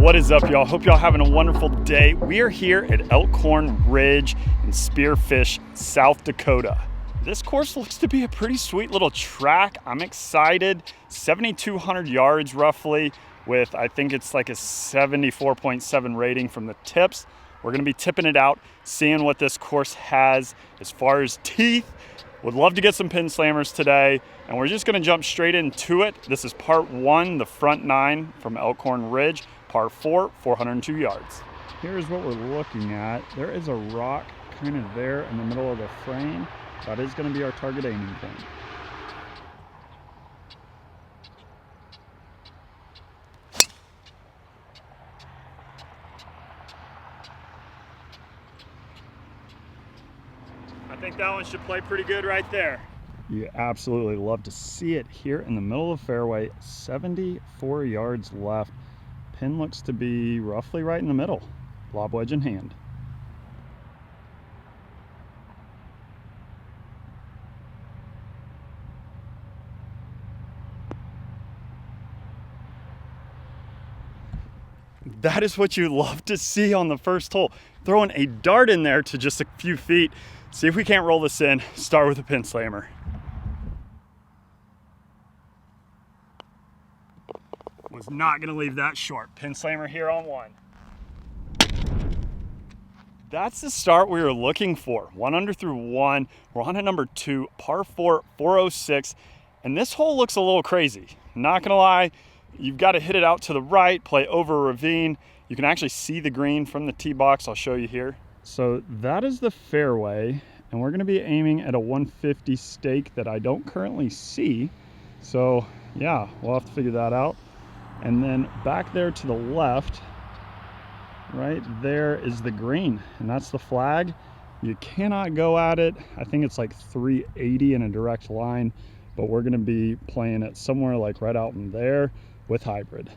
What is up, y'all? Hope y'all having a wonderful day. We are here at Elkhorn Ridge in Spearfish, South Dakota. This course looks to be a pretty sweet little track. I'm excited. 7,200 yards roughly with, I think it's like a 74.7 rating from the tips. We're gonna be tipping it out, seeing what this course has as far as teeth. Would love to get some pin slammers today, and we're just gonna jump straight into it. This is part one, the front nine from Elkhorn Ridge. Par 4, 402 yards. Here's what we're looking at. There is a rock kind of there in the middle of the frame. That is going to be our target aiming point. I think that one should play pretty good right there. You absolutely love to see it here in the middle of the fairway. 74 yards left. Pin looks to be roughly right in the middle, lob wedge in hand. That is what you love to see on the first hole. Throwing a dart in there to just a few feet. See if we can't roll this in. Start with a pin slammer. Was not gonna leave that short. Pin slammer here on one. That's the start we were looking for. 1 under through 1. We're on to number 2, par 4, 406. And this hole looks a little crazy. Not gonna lie, you've got to hit it out to the right, play over a ravine. You can actually see the green from the tee box. I'll show you here. So that is the fairway, and we're gonna be aiming at a 150 stake that I don't currently see. So yeah, we'll have to figure that out. And then back there to the left, right there is the green, and that's the flag. You cannot go at it. I think it's like 380 in a direct line, but we're gonna be playing it somewhere like right out in there with hybrid.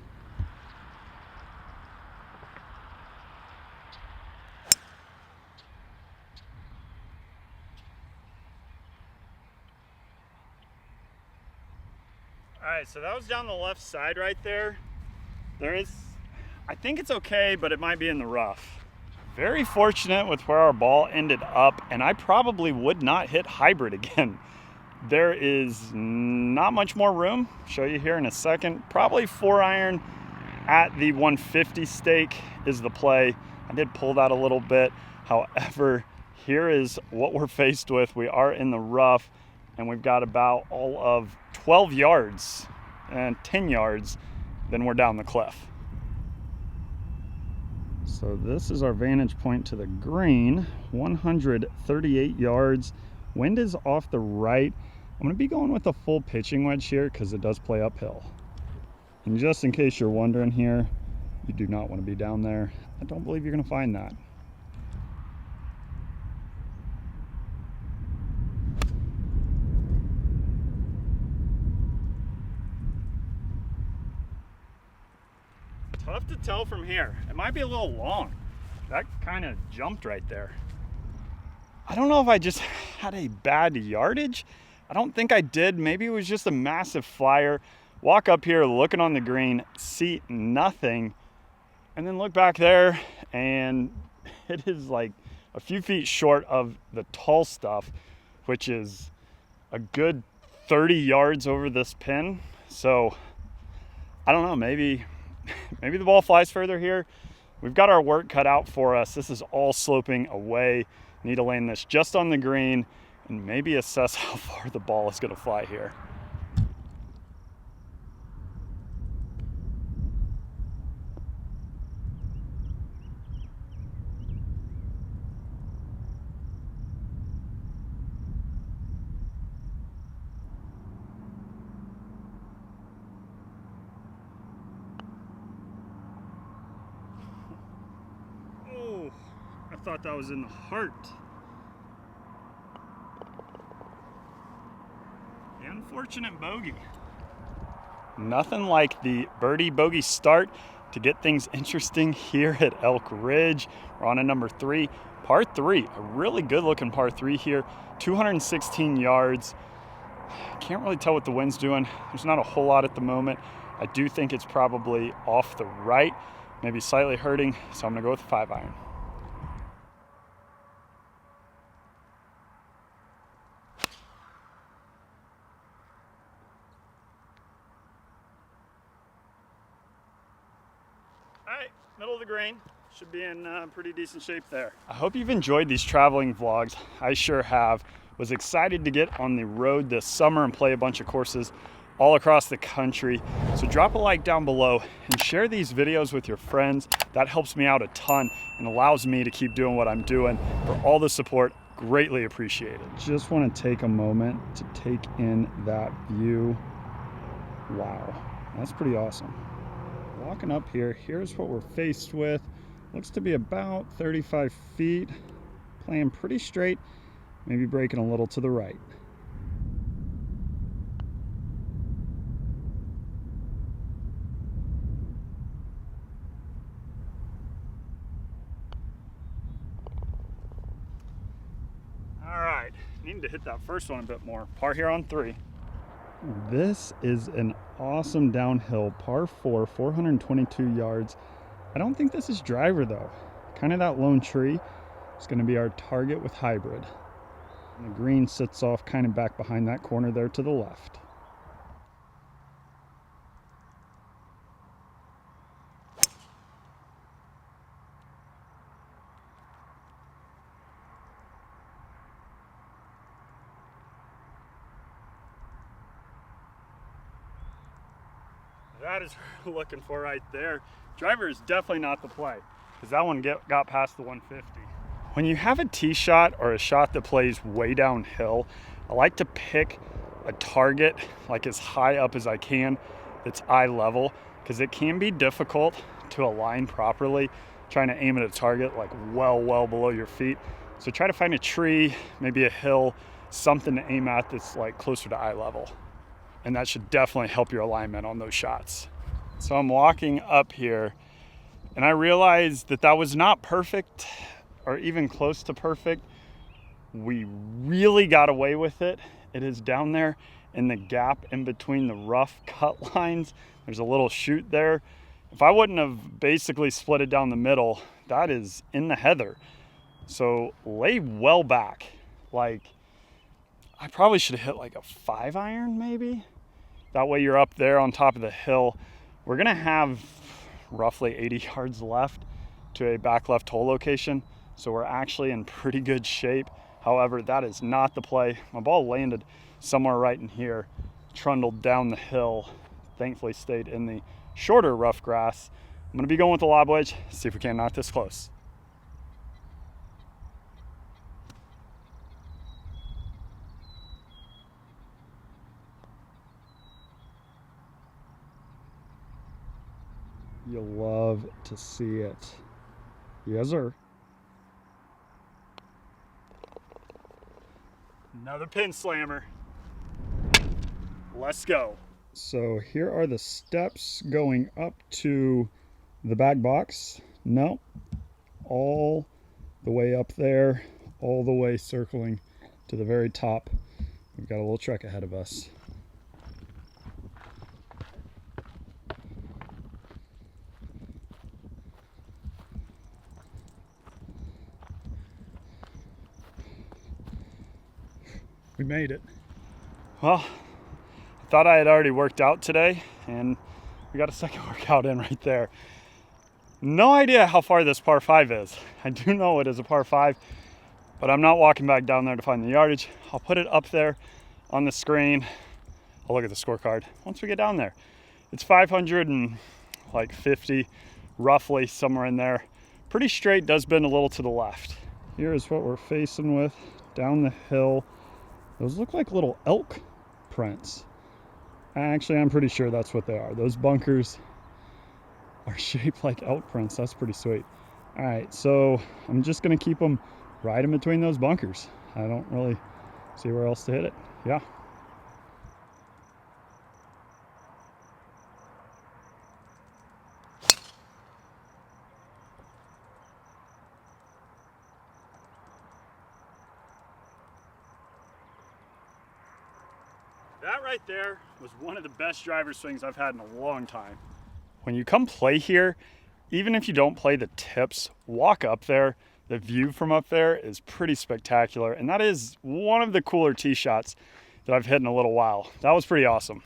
All right, so that was down the left side right there. I think it's okay, but it might be in the rough. Very fortunate with where our ball ended up, and I probably would not hit hybrid again. There is not much more room. Show you here in a second. Probably 4-iron at the 150 stake is the play. I did pull that a little bit. However, here is what we're faced with. We are in the rough, and we've got about all of 12 yards and 10 yards, then we're down the cliff. So this is our vantage point to the green, 138 yards. Wind is off the right. I'm gonna be going with a full pitching wedge here because it does play uphill. And just in case you're wondering here, you do not want to be down there. I don't believe you're gonna find that. Tough to tell from here. It might be a little long. That kind of jumped right there. I don't know if I just had a bad yardage. I don't think I did. Maybe it was just a massive flyer. Walk up here, looking on the green, see nothing, and then look back there, and it is like a few feet short of the tall stuff, which is a good 30 yards over this pin. So I don't know, maybe the ball flies further here. We've got our work cut out for us. This is all sloping away. Need to land this just on the green and maybe assess how far the ball is going to fly here. I thought that was in the heart. Unfortunate bogey. Nothing like the birdie bogey start to get things interesting here at Elk Ridge. We're on to number 3, par 3. A really good looking par 3 here. 216 yards. Can't really tell what the wind's doing. There's not a whole lot at the moment. I do think it's probably off the right. maybe slightly hurting, so I'm gonna go with a 5-iron. All right, middle of the green. Should be in pretty decent shape there. I hope you've enjoyed these traveling vlogs. I sure have. Was excited to get on the road this summer and play a bunch of courses all across the country. So drop a like down below and share these videos with your friends. That helps me out a ton and allows me to keep doing what I'm doing. For all the support, greatly appreciated. Just want to take a moment to take in that view. Wow, that's pretty awesome. Walking up here, here's what we're faced with. Looks to be about 35 feet. Playing pretty straight, maybe breaking a little to the right. All right, needing to hit that first one a bit more. Par here on 3. This is an awesome downhill par 4, 422 yards. I don't think this is driver though. Kind of that lone tree is going to be our target with hybrid. And the green sits off kind of back behind that corner there to the left. That is what we're looking for right there. Driver is definitely not the play, because that one got past the 150. When you have a tee shot or a shot that plays way downhill, I like to pick a target like as high up as I can that's eye level, because it can be difficult to align properly trying to aim at a target like well below your feet. So try to find a tree, maybe a hill, something to aim at that's like closer to eye level. And that should definitely help your alignment on those shots. So I'm walking up here and I realized that that was not perfect or even close to perfect. We really got away with it. It is down there in the gap in between the rough cut lines. There's a little chute there. If I wouldn't have basically split it down the middle, that is in the heather. So lay well back. Like, I probably should have hit like a 5-iron maybe. That way you're up there on top of the hill. We're gonna have roughly 80 yards left to a back left hole location. So we're actually in pretty good shape. However, that is not the play. My ball landed somewhere right in here, trundled down the hill, thankfully stayed in the shorter rough grass. I'm gonna be going with the lob wedge, see if we can knock this close. You'll love to see it. Yes, sir. Another pin slammer. Let's go. So here are the steps going up to the back box. No, all the way up there, all the way circling to the very top. We've got a little trek ahead of us. We made it. Well, I thought I had already worked out today, and we got a second workout in right there. No idea how far this par 5 is. I do know it is a par 5, but I'm not walking back down there to find the yardage. I'll put it up there on the screen. I'll look at the scorecard once we get down there. It's 550, roughly, somewhere in there. Pretty straight, does bend a little to the left. Here's what we're facing with down the hill. Those look like little elk prints. Actually, I'm pretty sure that's what they are. Those bunkers are shaped like elk prints. That's pretty sweet. All right, so I'm just gonna keep them right in between those bunkers. I don't really see where else to hit it. Yeah. That right there was one of the best driver swings I've had in a long time. When you come play here, even if you don't play the tips, walk up there. The view from up there is pretty spectacular, and that is one of the cooler tee shots that I've hit in a little while. That was pretty awesome.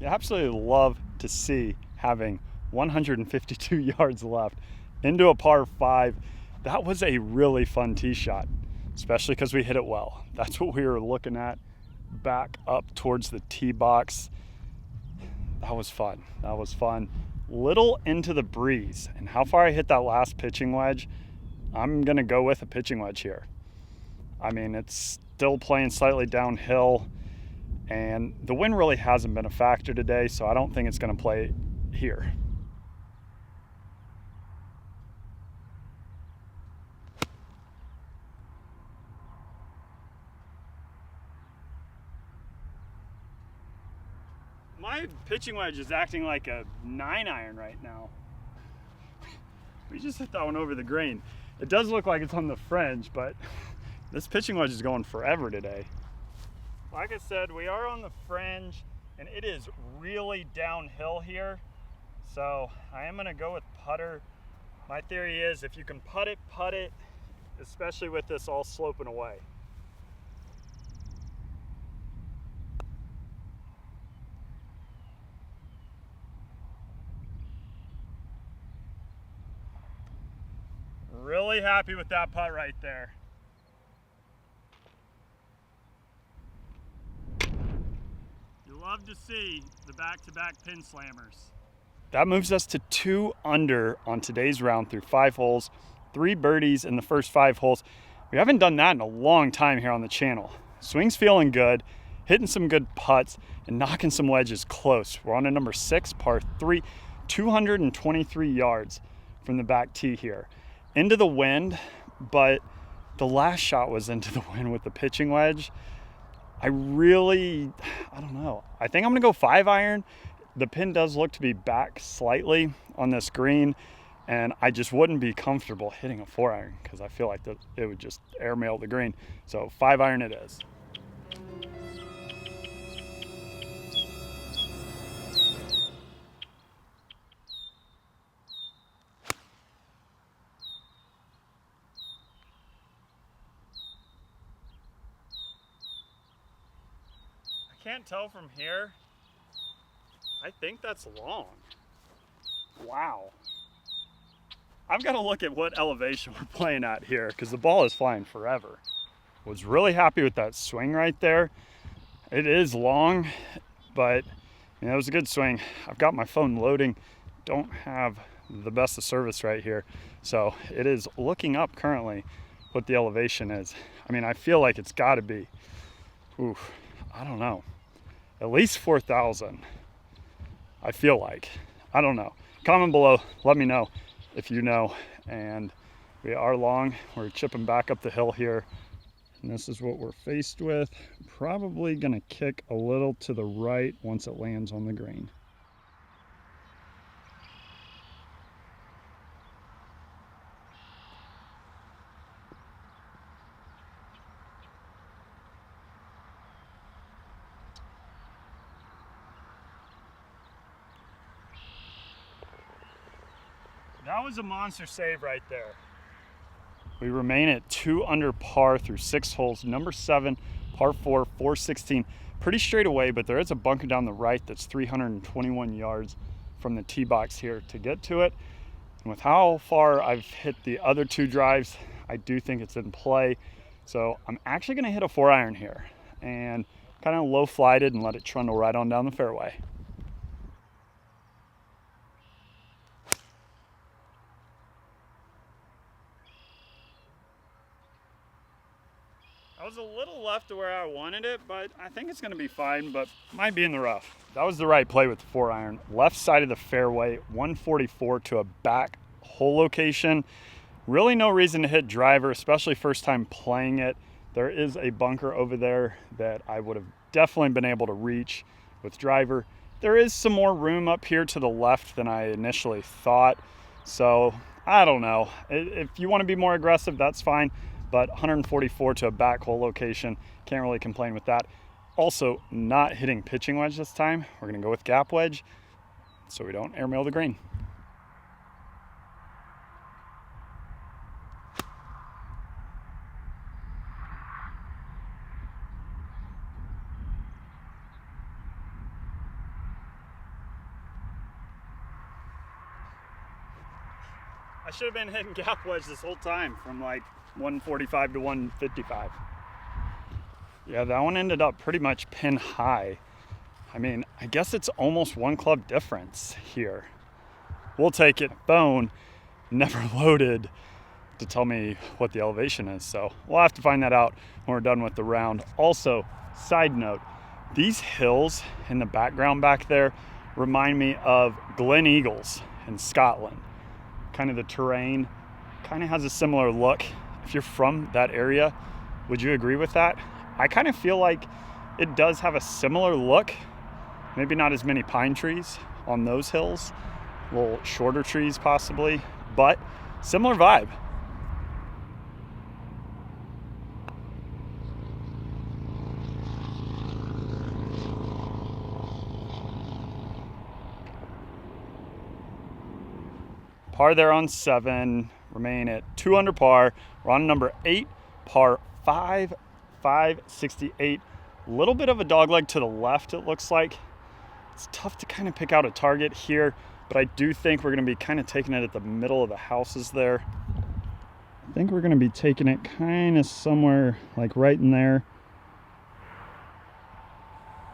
You absolutely love to see having 152 yards left into a par 5. That was a really fun tee shot, especially because we hit it well. That's what we were looking at, back up towards the tee box. That was fun. That was fun. Little into the breeze, and how far I hit that last pitching wedge, I'm gonna go with a pitching wedge here. I mean, it's still playing slightly downhill, and the wind really hasn't been a factor today, so I don't think it's gonna play here. My pitching wedge is acting like a 9-iron right now. We just hit that one over the green. It does look like it's on the fringe, but this pitching wedge is going forever today. Like I said, we are on the fringe, and it is really downhill here. So I am gonna go with putter. My theory is if you can putt it, especially with this all sloping away. Really happy with that putt right there. You love to see the back-to-back pin slammers. That moves us to 2 under on today's round through 5 holes, 3 birdies in the first 5 holes. We haven't done that in a long time here on the channel. Swing's feeling good, hitting some good putts, and knocking some wedges close. We're on to number 6, par 3, 223 yards from the back tee here. Into the wind, but the last shot was into the wind with the pitching wedge. I don't know. I think I'm gonna go 5-iron. The pin does look to be back slightly on this green, and I just wouldn't be comfortable hitting a 4-iron because I feel like it would just airmail the green. So 5-iron it is. Can't tell from here. I think that's long. Wow. I've got to look at what elevation we're playing at here because the ball is flying forever. Was really happy with that swing right there. It is long, but it was a good swing. I've got my phone loading. Don't have the best of service right here. So it is looking up currently what the elevation is. I mean, I feel like it's got to be, I don't know. At least 4,000, I feel like. I don't know. Comment below, let me know if you know. And we are long. We're chipping back up the hill here. And this is what we're faced with. Probably gonna kick a little to the right once it lands on the green. That was a monster save right there. We remain at 2 under par through 6 holes. Number 7, par 4, 416. Pretty straight away, but there is a bunker down the right that's 321 yards from the tee box here to get to it. And with how far I've hit the other 2 drives, I do think it's in play. So I'm actually gonna hit a 4-iron here and kind of low flighted and let it trundle right on down the fairway. I was a little left to where I wanted it, but I think it's gonna be fine, but might be in the rough. That was the right play with the 4-iron. Left side of the fairway, 144 to a back hole location. Really no reason to hit driver, especially first time playing it. There is a bunker over there that I would have definitely been able to reach with driver. There is some more room up here to the left than I initially thought. So I don't know. If you want to be more aggressive, that's fine. But 144 to a back hole location, can't really complain with that. Also, not hitting pitching wedge this time. We're gonna go with gap wedge so we don't airmail the green. I should have been hitting gap wedge this whole time from like 145 to 155. Yeah, that one ended up pretty much pin high. I mean, I guess it's almost one club difference here. We'll take it. Phone never loaded to tell me what the elevation is, so we'll have to find that out when we're done with the round. Also, side note, these hills in the background back there remind me of Glen Eagles in Scotland. Kind of the terrain kind of has a similar look. If you're from that area, would you agree with that? I kind of feel like it does have a similar look. Maybe not as many pine trees on those hills, a little shorter trees possibly, but similar vibe. Par there on 7, remain at 2 under par. We're on number 8, par 5, 568. A little bit of a dogleg to the left, it looks like. It's tough to kind of pick out a target here, but I do think we're going to be kind of taking it at the middle of the houses there. I think we're going to be taking it kind of somewhere like right in there.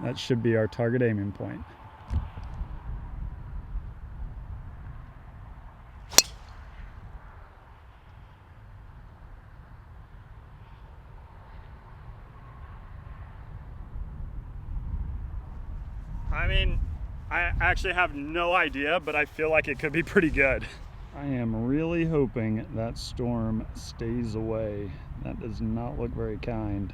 That should be our target aiming point. I mean, I actually have no idea, but I feel like it could be pretty good. I am really hoping that storm stays away. That does not look very kind.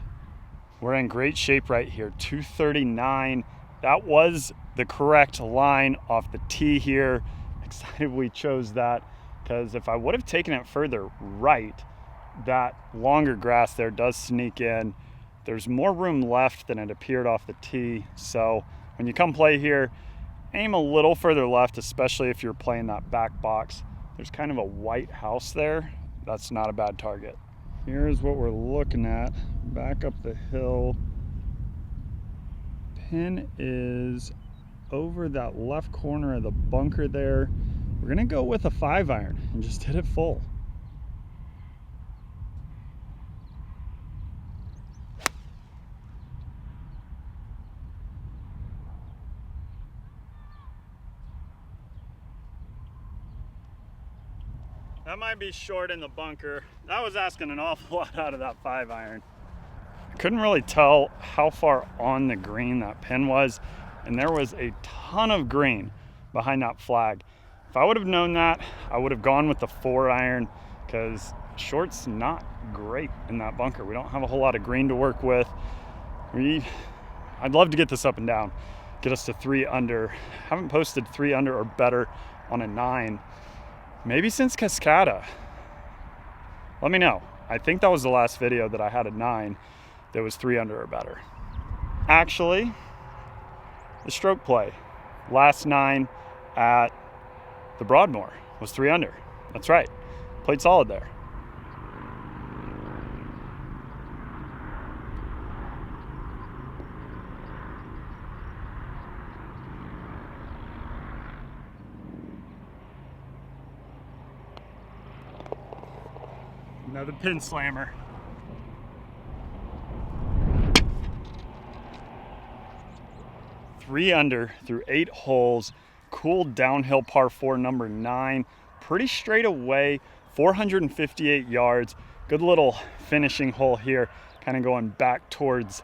We're in great shape right here, 239. That was the correct line off the tee here. Excited we chose that, because if I would have taken it further right, that longer grass there does sneak in. There's more room left than it appeared off the tee, so when you come play here, aim a little further left, especially if you're playing that back box. There's kind of a white house there. That's not a bad target. Here's what we're looking at. Back up the hill. Pin is over that left corner of the bunker there. We're gonna go with a 5-iron and just hit it full. That might be short in the bunker. That was asking an awful lot out of that 5-iron. I couldn't really tell how far on the green that pin was, and there was a ton of green behind that flag. If I would have known that, I would have gone with the 4-iron, because short's not great in that bunker. We don't have a whole lot of green to work with. I'd love to get this up and down, get us to 3 under. Haven't posted 3 under or better on a 9. Maybe since Cascada. Let me know. I think that was the last video that I had a 9 that was 3 under or better. Actually, the stroke play. Last 9 at the Broadmoor was 3 under. That's right. Played solid there. Another pin slammer. Three under through 8 holes. Cool downhill par 4 number 9. Pretty straight away, 458 yards. Good little finishing hole here, kind of going back towards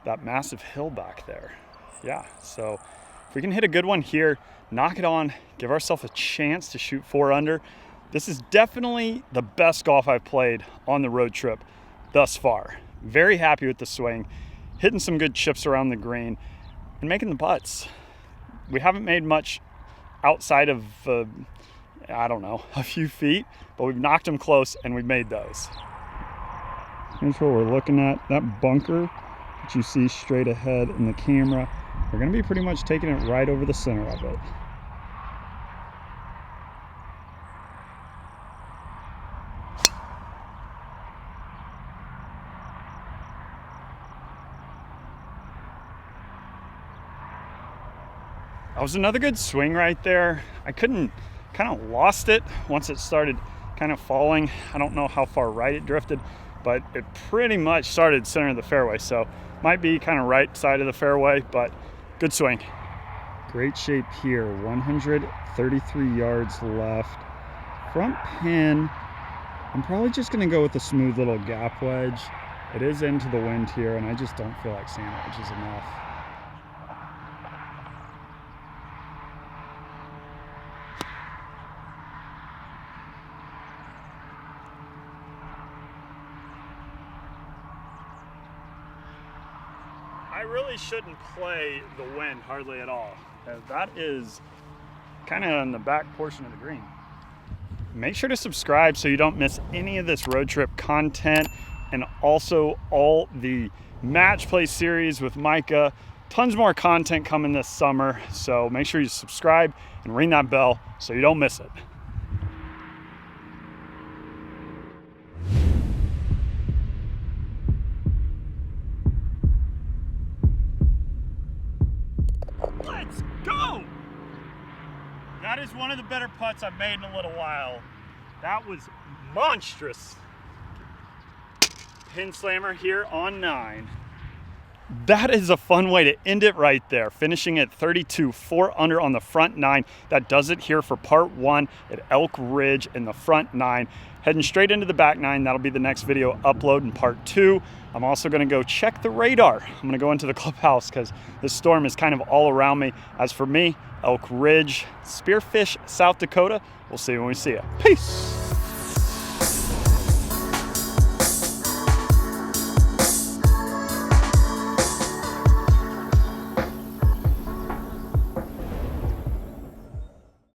that massive hill back there. Yeah, so if we can hit a good one here, knock it on, give ourselves a chance to shoot 4 under. This is definitely the best golf I've played on the road trip thus far. Very happy with the swing, hitting some good chips around the green, and making the putts. We haven't made much outside of, I don't know, a few feet, but we've knocked them close and we've made those. Here's what we're looking at. That bunker that you see straight ahead in the camera, we're gonna be pretty much taking it right over the center of it. That was another good swing right there. I kind of lost it once it started kind of falling. I don't know how far right it drifted, but it pretty much started center of the fairway. So might be kind of right side of the fairway, but good swing. Great shape here, 133 yards left. Front pin, I'm probably just gonna go with a smooth little gap wedge. It is into the wind here, and I just don't feel like sand wedge is enough. I really shouldn't play the wind hardly at all. That is kind of on the back portion of the green. Make sure to subscribe so you don't miss any of this road trip content, and also all the match play series with Micah. Tons more content coming this summer, so make sure you subscribe and ring that bell so you don't miss it. Let's go! That is one of the better putts I've made in a little while. That was monstrous. Pin slammer here on 9. That is a fun way to end it right there, finishing at 32, 4 under on the front 9. That does it here for part 1 at Elk Ridge in the front 9. Heading straight into the back 9. That'll be the next video upload in part 2. I'm also going to go check the radar. I'm going to go into the clubhouse because this storm is kind of all around me. As for me, Elk Ridge, Spearfish, South Dakota. We'll see you when we see you. Peace.